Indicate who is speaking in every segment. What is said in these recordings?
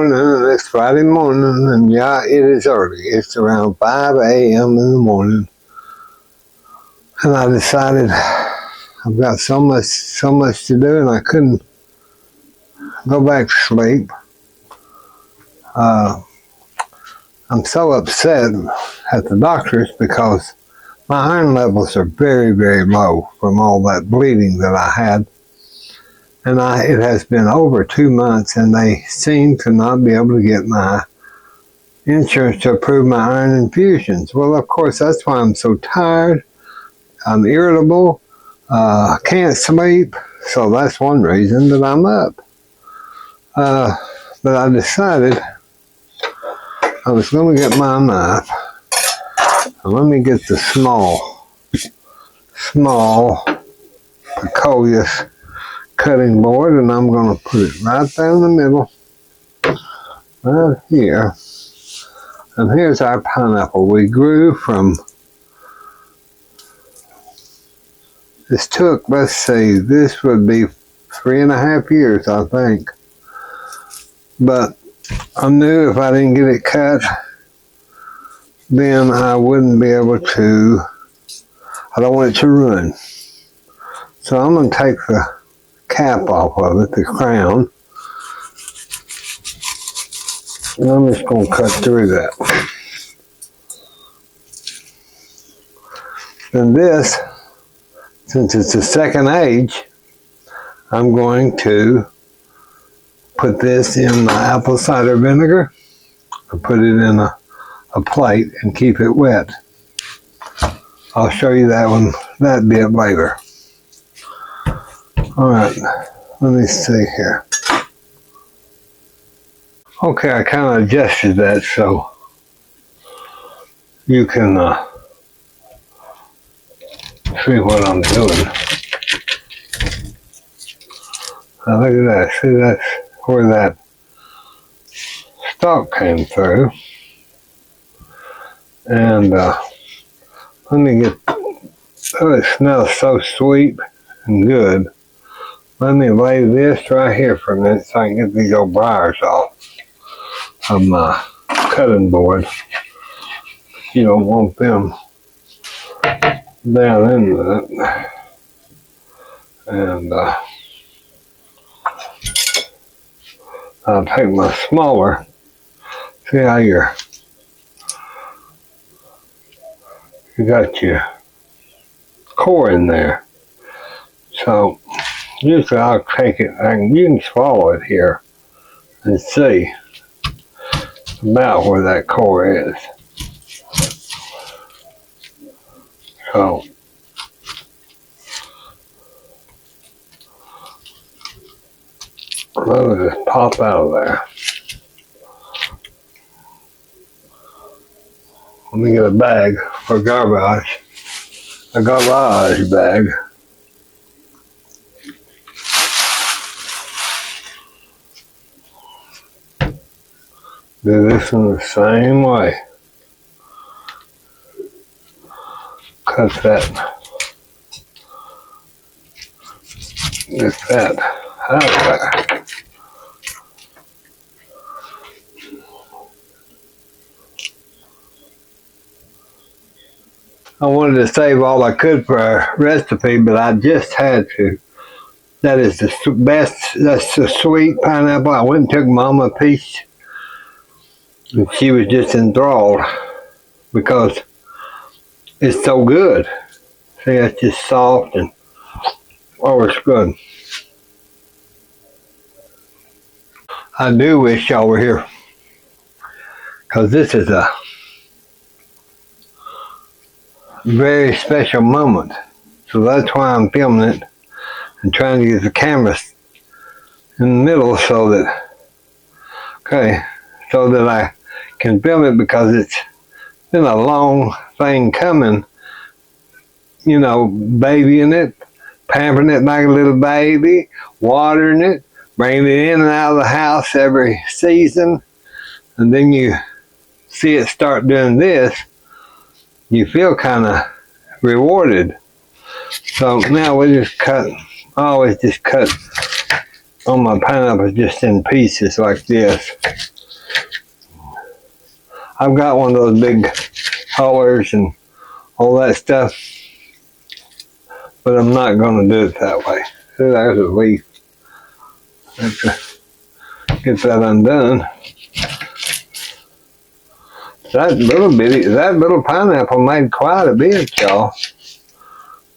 Speaker 1: morning, and it's Friday morning, and yeah, it is early. It's around 5 a.m. in the morning, and I decided I've got so much to do, and I couldn't go back to sleep. I'm so upset at the doctors because my iron levels are very, very low from all that bleeding that I had. And it has been over 2 months, and they seem to not be able to get my insurance to approve my iron infusions. Well, of course, that's why I'm so tired. I'm irritable. Can't sleep. So that's one reason that I'm up. But I decided I was going to get my knife. And let me get the small Coleus cutting board, and I'm going to put it right down the middle, right here. And here's our pineapple. We grew from, this took, let's see, this would be 3.5 years, I think. But I knew if I didn't get it cut, then I wouldn't be able to, I don't want it to ruin. So I'm going to take the cap off of it, the crown. And I'm just going to cut through that. And this, since it's the second age, I'm going to put this in the apple cider vinegar and put it in a plate and keep it wet. I'll show you that bit later. All right, let me see here. Okay, I kind of adjusted that so you can see what I'm doing. Now look at that. See, that's where that stalk came through. And let me get, oh, it smells so sweet and good. Let me lay this right here for a minute so I can get these old briars off of my cutting board. You don't want them down into it. And I'll take my smaller, see how you got your core in there. So usually I'll take it, you can swallow it here and see about where that core is. So let it just pop out of there. Let me get a bag for garbage. A garbage bag. Do this in the same way. Cut that. Get that out of there. I wanted to save all I could for a recipe, but I just had to. That is the best, that's the sweet pineapple. I went and took Mama a piece, and she was just enthralled because it's so good. See, it's just soft and, oh, it's good. I do wish y'all were here because this is a very special moment. So that's why I'm filming it and trying to get the camera in the middle so that, okay, so that I can film it, because it's been a long thing coming, you know, babying it, pampering it like a little baby, watering it, bringing it in and out of the house every season, and then you see it start doing this, you feel kind of rewarded. So now we just cut, I always just cut all my pineapples just in pieces like this. I've got one of those big haulers and all that stuff, but I'm not going to do it that way. So there's a leaf. Have to get that undone. That little pineapple made quite a bit, y'all.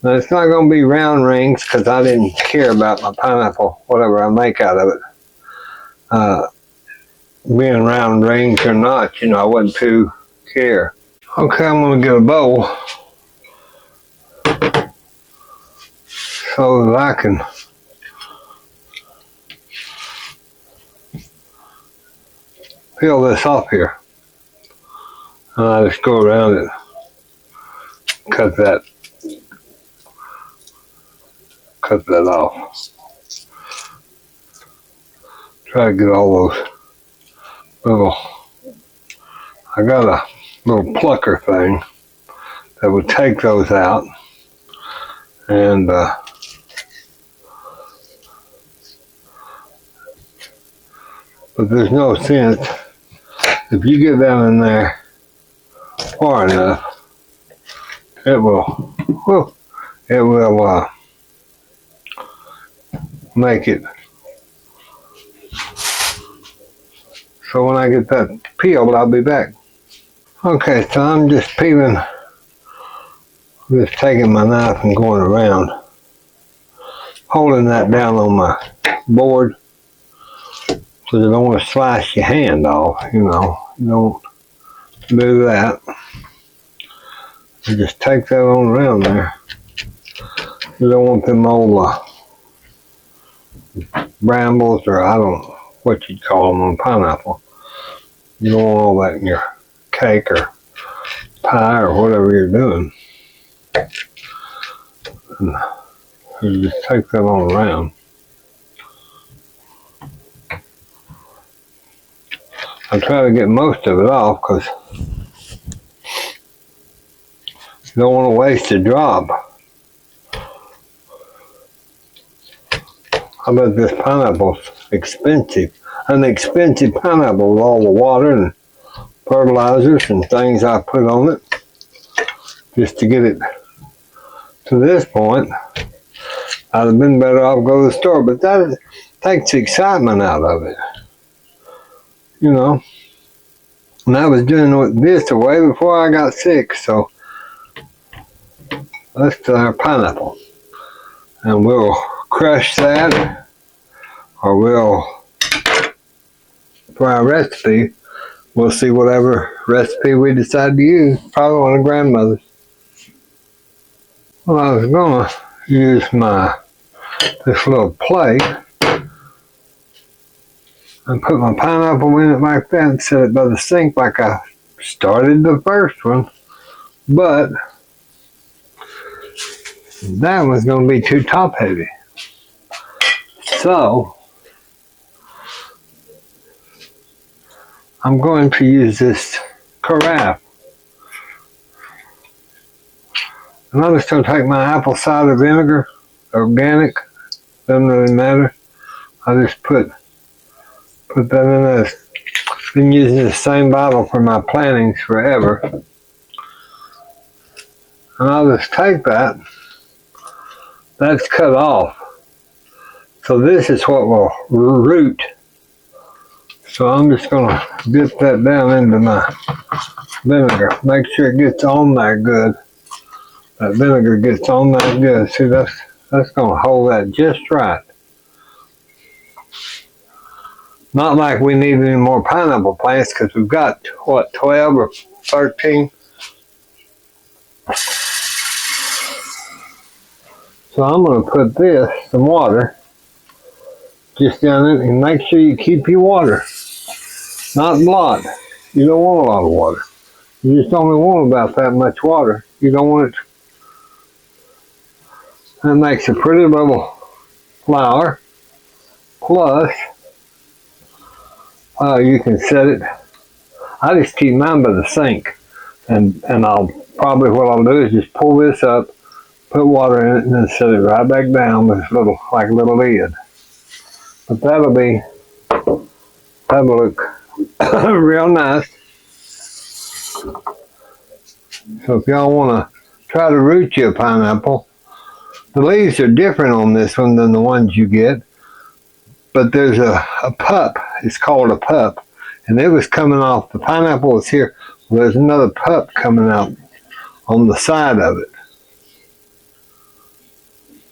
Speaker 1: Now, it's not going to be round rings because I didn't care about my pineapple, whatever I make out of it. Being round rings or not, I wouldn't too care. Okay, I'm going to get a bowl so that I can peel this off here. And I just go around it, cut that off. Try to get all those little, I got a little plucker thing that would take those out, and but there's no sense if you get down in there far enough, it will make it so when I get that peeled, I'll be back. Okay, so I'm just peeling, just taking my knife and going around, holding that down on my board so you don't want to slice your hand off, you don't do that. You just take that on around there. You don't want them old brambles, or I don't know what you'd call them on pineapple. You don't want all that in your cake or pie or whatever you're doing. And you just take that on around. I try to get most of it off because you don't want to waste a drop. I bet this pineapple's expensive. An expensive pineapple with all the water and fertilizers and things I put on it just to get it to this point. I'd have been better off go to the store, but that takes the excitement out of it. And I was doing this way before I got sick, so let's do our pineapple. And we'll crush that, or for our recipe, we'll see whatever recipe we decide to use, probably one of grandmother's. Well, I was going to use this little plate and put my pineapple in it like that and set it by the sink like I started the first one, but that one's going to be too top heavy. So I'm going to use this carafe. And I'm just going to take my apple cider vinegar, organic, doesn't really matter. I just put that in there. I've been using the same bottle for my plantings forever. And I'll just take that. That's cut off. So this is what will root. So I'm just going to dip that down into my vinegar. Make sure it gets on there good. That vinegar gets on there good. See, that's going to hold that just right. Not like we need any more pineapple plants because we've got, 12 or 13? So I'm going to put some water just down in it, and make sure you keep your water. Not a lot. You don't want a lot of water. You just only want about that much water. You don't want it. That makes a pretty little flower. Plus, you can set it. I just keep mine by the sink, and what I'll do is just pull this up, put water in it, and then set it right back down with this little lid. But that'll look real nice. So if y'all want to try to root you a pineapple, the leaves are different on this one than the ones you get. But there's a pup. It's called a pup. And it was coming off. The pineapple was here. Well, there's another pup coming out on the side of it.